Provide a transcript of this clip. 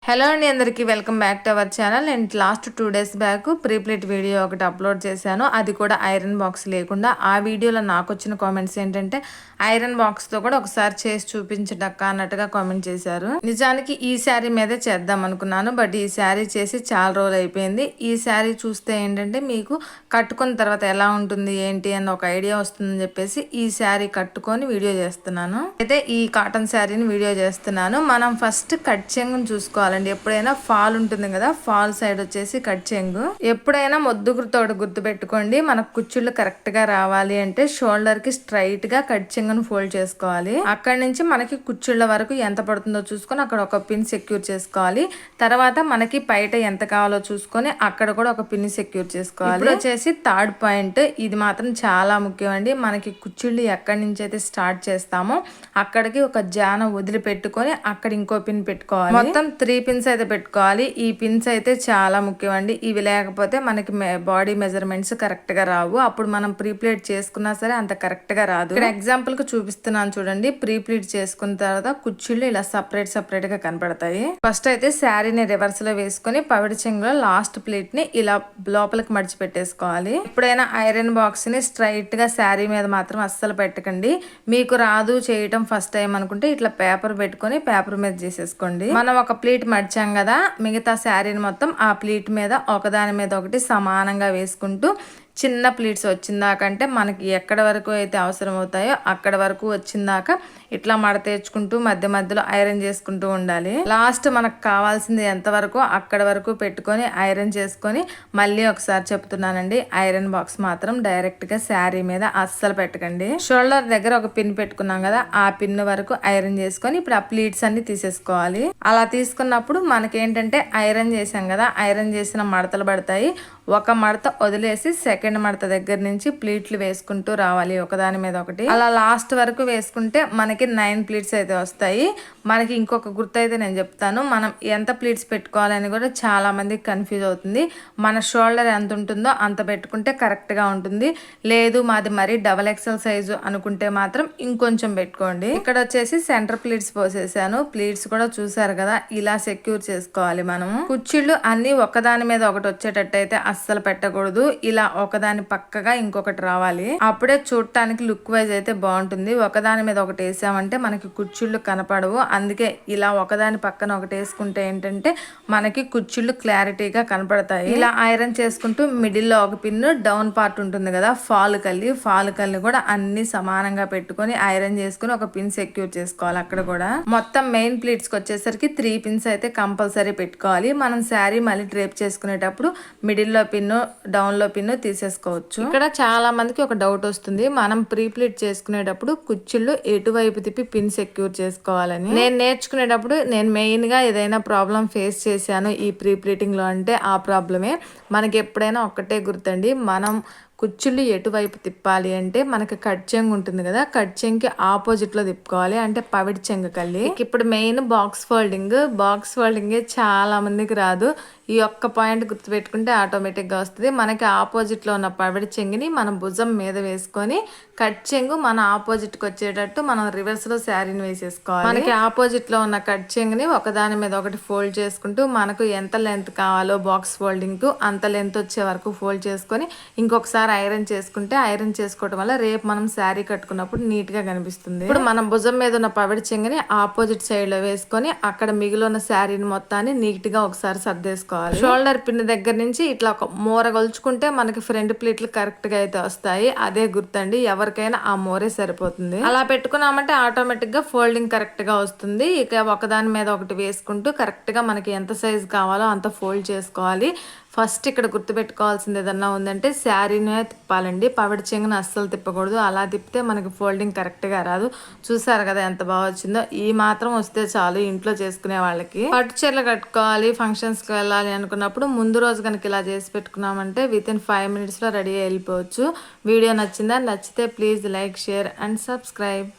Hello అండి, అందరికీ welcome back to our channel. నేను లాస్ట్ 2 డేస్ బ్యాక్ ప్రీప్లేట్ వీడియో ఒకటి అప్లోడ్ చేశాను. అది కూడా ఐరన్ బాక్స్ లేకుండా. ఆ వీడియోలో నాకు వచ్చిన కామెంట్స్ ఏంటంటే ఐరన్ బాక్స్తో కూడా ఒకసారి చేసి చూపించటక్క అన్నట్టుగా కామెంట్ చేశారు. నిజానికి ఈ శారీ మీదే చేద్దాం అనుకున్నాను, బట్ ఈ శారీ చేసి చాలా రోజులు అయిపోయింది. ఈ శారీ చూస్తే ఏంటంటే మీకు కట్టుకున్న తర్వాత ఎలా ఉంటుంది ఏంటి అన్న ఒక ఐడియా వస్తుందని చెప్పేసి ఈ శారీ కట్టుకొని వీడియో చేస్తున్నాను. అయితే ఈ కాటన్ శారీని వీడియో చేస్తున్నాను. మనం ఫస్ట్ కట్ చెంగుని చూసుకోవాలి. ఎప్పుడైనా ఫాల్ ఉంటుంది కదా, ఫాల్ సైడ్ వచ్చేసి కట్ చెంగు. ఎప్పుడైనా మొద్దుగురుతోటి గుర్తు పెట్టుకోండి, మనకు కుచ్చుళ్ళు కరెక్ట్ గా రావాలి అంటే షోల్డర్ కి స్ట్రైట్ గా కట్ చెంగును ఫోల్డ్ చేసుకోవాలి. అక్కడి నుంచి మనకి కుచ్చుళ్ళ వరకు ఎంత పడుతుందో చూసుకొని అక్కడ ఒక పిన్ సెక్యూర్ చేసుకోవాలి. తర్వాత మనకి బయట ఎంత కావాలో చూసుకొని అక్కడ కూడా ఒక పిన్ సెక్యూర్ చేసుకోవాలి. ఇప్పుడు వచ్చేసి థర్డ్ పాయింట్, ఇది మాత్రం చాలా ముఖ్యం అండి. మనకి కుచ్చుళ్ళు ఎక్కడి నుంచి అయితే స్టార్ట్ చేస్తామో అక్కడికి ఒక జాన వదిలిపెట్టుకొని అక్కడ ఇంకో పిన్ పెట్టుకోవాలి. మొత్తం 3 పిన్స్ అయితే పెట్టుకోవాలి. ఈ పిన్స్ అయితే చాలా ముఖ్యం అండి. ఇవి లేకపోతే మనకి బాడీ మెజర్మెంట్స్ కరెక్ట్ గా రావు. అప్పుడు మనం ప్రీప్లేట్ చేసుకున్నా సరే అంత కరెక్ట్ గా రాదు. ఇక్కడ ఎగ్జాంపుల్ కు చూపిస్తున్నాను చూడండి. ప్రీప్లేట్ చేసుకున్న తర్వాత కుచ్చుళ్ళు ఇలా సపరేట్ గా కనపడతాయి. ఫస్ట్ అయితే శారీని రివర్స్ లో వేసుకొని పవిడి చెంగులో లాస్ట్ ప్లేట్ ని ఇలా లోపలికి మడిచి పెట్టేసుకోవాలి. ఎప్పుడైనా ఐరన్ బాక్స్ ని స్ట్రైట్ గా శారీ మీద మాత్రం అస్సలు పెట్టకండి. మీకు రాదు చేయటం ఫస్ట్ టైం అనుకుంటే ఇట్లా పేపర్ పెట్టుకొని పేపర్ మీద చేసేసుకోండి. మనం ఒక ప్లేట్ మడిచాం కదా, మిగతా శారీని మొత్తం ఆ ప్లేట్ మీద ఒకదాని మీద ఒకటి సమానంగా వేసుకుంటూ చిన్న ప్లీట్స్ వచ్చిందాకంటే మనకి ఎక్కడ వరకు అయితే అవసరం అవుతాయో అక్కడ వరకు వచ్చిందాక ఇట్లా మడతేర్చుకుంటూ మధ్య మధ్యలో ఐరన్ చేసుకుంటూ ఉండాలి. లాస్ట్ మనకు కావాల్సింది ఎంత వరకు అక్కడ వరకు పెట్టుకొని ఐరన్ చేసుకొని మళ్ళీ ఒకసారి చెప్తున్నానండి, ఐరన్ బాక్స్ మాత్రం డైరెక్ట్ గా శారీ మీద అస్సలు పెట్టకండి. షోల్డర్ దగ్గర ఒక పిన్ పెట్టుకున్నాం కదా, ఆ పిన్ వరకు ఐరన్ చేసుకొని ఇప్పుడు ఆ ప్లీట్స్ అన్ని తీసేసుకోవాలి. అలా తీసుకున్నప్పుడు మనకేంటంటే ఐరన్ చేసాం కదా, ఐరన్ చేసిన మడతలు పడతాయి. ఒక మడత వదిలేసి సెకండ్ మడత దగ్గర నుంచి ప్లీట్లు వేసుకుంటూ రావాలి ఒకదాని మీద ఒకటి. అలా లాస్ట్ వరకు వేసుకుంటే మనకి 9 ప్లీట్స్ అయితే వస్తాయి. మనకి ఇంకొక గుర్తు అయితే నేను చెప్తాను, మనం ఎంత ప్లీట్స్ పెట్టుకోవాలని కూడా చాలా మందికి కన్ఫ్యూజ్ అవుతుంది. మన షోల్డర్ ఎంత ఉంటుందో అంత పెట్టుకుంటే కరెక్ట్ గా ఉంటుంది. లేదు మాది మరీ డబల్ ఎక్సెల్ సైజు అనుకుంటే మాత్రం ఇంకొంచెం పెట్టుకోండి. ఇక్కడ వచ్చేసి సెంటర్ ప్లీట్స్ పోసేసాను. ప్లీట్స్ కూడా చూసారు కదా, ఇలా సెక్యూర్ చేసుకోవాలి. మనము కుర్చీళ్ళు అన్ని ఒకదాని మీద ఒకటి వచ్చేటట్టు అయితే అస్సలు పెట్టకూడదు. ఇలా ఒకదాని పక్కగా ఇంకొకటి రావాలి. అప్పుడే చూడటానికి లుక్ వైజ్ అయితే బాగుంటుంది. ఒకదాని మీద ఒకటి వేసామంటే మనకి కుర్చీళ్ళు కనపడవు. అందుకే ఇలా ఒకదాని పక్కన ఒకటి వేసుకుంటే ఏంటంటే మనకి కుర్చీళ్ళు క్లారిటీగా కనపడతాయి. ఇలా ఐరన్ చేసుకుంటూ మిడిల్ లో ఒక పిన్, డౌన్ పార్ట్ ఉంటుంది కదా ఫాల్ కల్లి కూడా అన్ని సమానంగా పెట్టుకొని ఐరన్ చేసుకుని ఒక పిన్ సెక్యూర్ చేసుకోవాలి. అక్కడ కూడా మొత్తం మెయిన్ ప్లీట్స్ కి వచ్చేసరికి 3 పిన్స్ అయితే కంపల్సరీ పెట్టుకోవాలి. మనం శారీ మళ్ళీ డ్రేప్ చేసుకునేటప్పుడు మిడిల్ లో పిన్ను, డౌన్ లో పిన్ను తీసేసుకోవచ్చు. ఇక్కడ చాలా మందికి ఒక డౌట్ వస్తుంది, మనం ప్రీప్లీట్ చేసుకునేటప్పుడు కుచ్చిళ్ళు ఎటువైపు తిప్పి పిన్ సెక్యూర్ చేసుకోవాలని. నేను నేర్చుకునేటప్పుడు నేను మెయిన్ గా ఏదైనా ప్రాబ్లం ఫేస్ చేశాను ఈ ప్రీప్లీటింగ్ లో అంటే ఆ ప్రాబ్లమే. మనకి ఎప్పుడైనా ఒక్కటే గుర్తండి, మనం కుచ్చుళ్ళు ఎటువైపు తిప్పాలి అంటే మనకి కట్ చెంగు ఉంటుంది కదా, కట్ చెంగుకి ఆపోజిట్ లో తిప్పుకోవాలి, అంటే పవిడి చెంగు కల్లి. ఇప్పుడు మెయిన్ బాక్స్ ఫోల్డింగ్ చాలా మందికి రాదు. ఈ ఒక్క పాయింట్ గుర్తుపెట్టుకుంటే ఆటోమేటిక్ గా వస్తుంది. మనకి ఆపోజిట్ లో ఉన్న పవిడి చెంగుని మనం భుజం మీద వేసుకొని కట్ చెంగు మన ఆపోజిట్ కి వచ్చేటట్టు మనం రివర్స్ లో శారీని వేసేసుకోవాలి. మనకి ఆపోజిట్ లో ఉన్న కట్ చెంగుని ఒకదాని మీద ఒకటి ఫోల్డ్ చేసుకుంటూ మనకు ఎంత లెంత్ కావాలో బాక్స్ ఫోల్డింగ్ కు అంత లెంత్ వచ్చే వరకు ఫోల్డ్ చేసుకొని ఇంకొకసారి ఐరన్ చేసుకుంటే, ఐరన్ చేసుకోవడం వల్ల రేపు మనం శారీ కట్టుకున్నప్పుడు నీట్ గా కనిపిస్తుంది. ఇప్పుడు మనం భుజం మీద ఉన్న పవిడి చెంగుని ఆపోజిట్ సైడ్ లో వేసుకొని అక్కడ మిగిలిన శారీని మొత్తాన్ని నీట్ గా ఒకసారి సర్దేసుకోవాలి. షోల్డర్ పిన్ దగ్గర నుంచి ఇట్లా ఒక మూర కొలుచుకుంటే మనకి ఫ్రంట్ ప్లీట్లు కరెక్ట్ గా అయితే వస్తాయి. అదే గుర్తండి, ఎవరికైనా ఆ మోరే సరిపోతుంది. అలా పెట్టుకున్నామంటే ఆటోమేటిక్ గా ఫోల్డింగ్ కరెక్ట్ గా వస్తుంది. ఇక ఒకదాని మీద ఒకటి వేసుకుంటూ కరెక్ట్ గా మనకి ఎంత సైజ్ కావాలో అంత ఫోల్డ్ చేసుకోవాలి. ఫస్ట్ ఇక్కడ గుర్తుపెట్టుకోవాల్సింది ఏదన్నా ఉందంటే శారీనే తిప్పాలండి, పవిడి చెంగును అస్సలు తిప్పకూడదు. అలా తిప్పితే మనకి ఫోల్డింగ్ కరెక్ట్గా రాదు. చూసారు కదా ఎంత బాగా వచ్చిందో. ఈ మాత్రం వస్తే చాలు ఇంట్లో చేసుకునే వాళ్ళకి. పట్టు చీరలు కట్టుకోవాలి, ఫంక్షన్స్కి వెళ్ళాలి అనుకున్నప్పుడు ముందు రోజు కనుక ఇలా చేసి పెట్టుకున్నామంటే వితిన్ 5 minutesలో రెడీ వెళ్ళిపోవచ్చు. వీడియో నచ్చిందా? నచ్చితే please like, share and subscribe.